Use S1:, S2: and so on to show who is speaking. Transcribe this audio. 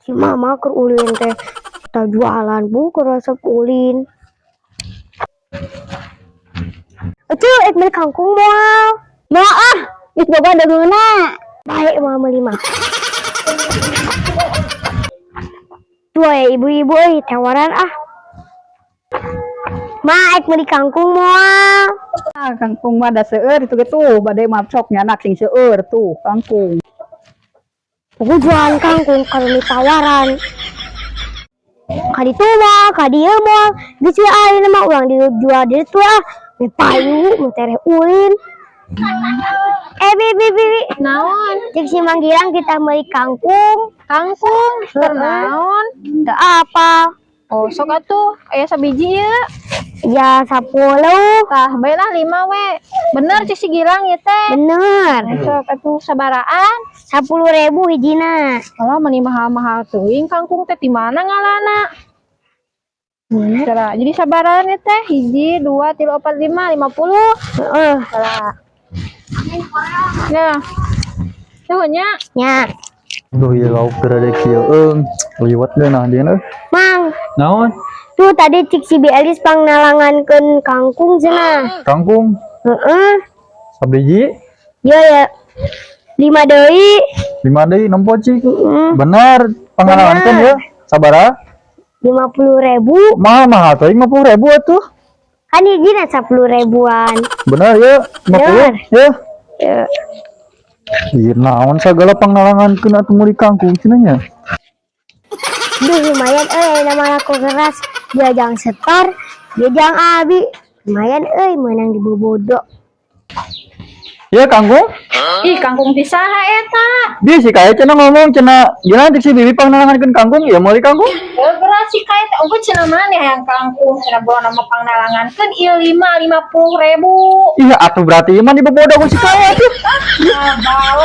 S1: Si mama keur ulin teh kita jualan bu keur resep ulin. Itu beli kangkung moal. Moal ah, geus boga degeuna. Baik mama lima. Dua ya ibu-ibu tawaran ah. Ma beli kangkung moal.
S2: Ah, kangkung mah da seueur itu gitu, bade mah sok nyanak sing seueur tuh kangkung.
S1: Aku jualan kangkung kalau tawaran. Kadi tuh mah, kadi ieu mah, geus ayeuna mah ulang dijual di ditu ah. Di payu, mu tereh ulin. Bibi.
S3: Naon?
S1: Cek si manggilang kita beli kangkung.
S3: Kangkung? Naon?
S1: Teu apa?
S3: Oh, sok atuh. Aya sabiji ya.
S1: Ya 10.
S3: Tah, baiklah 5 we. Bener cik si Gilang ya teh.
S1: Bener.
S3: Sok atuh sabaraan.
S1: 10.000 hijina.
S3: Alah meni mahal-mahal teuing kangkung teh di mana ngalana? Salah. Jadi sabaran ya teh. 1 2 3 4 5 50.
S1: Heeh.
S3: Salah. Nah. Tuhnya.
S1: Nya.
S4: Duh ya lauk gerade kieu liwat deuna dia euy.
S1: Mang,
S4: Naon?
S1: tuh tadi cik si Belis pangnalangankeun kangkung cenah.
S4: Kangkung
S1: Heeh.
S4: sabiji?
S1: Ya 5 deui.
S4: 5 deui nempo cik. Bener pangalaman ya. Sabara?
S1: 50.000.
S4: Mahal teh 50.000 atuh.
S1: Kan hijina 10.000-an.
S4: Bener ya 50 ya.
S1: Ya.
S4: Ieu naon sagala pangnalangankeun atuh meuli kangkung cenah nya.
S1: Duh lumayan nama laku keras. Dia jang setor, dia jang abi. Lumayan menang di bobodo.
S4: Ya kangkung?
S3: Ih, kangkung di saha eta?
S4: Dia sih kayak cenah ngomong cenah gimana cik si bibi pangnalangankeun kangkung ya meuli kangkung.
S3: Geus si kae teh oge cenah maneh hayang kangkung cenah bawa nama pangnalangankeun ieu 50.000.
S4: Iya atuh berarti mah di bobodo ku si kaya atuh.
S3: Ah, bale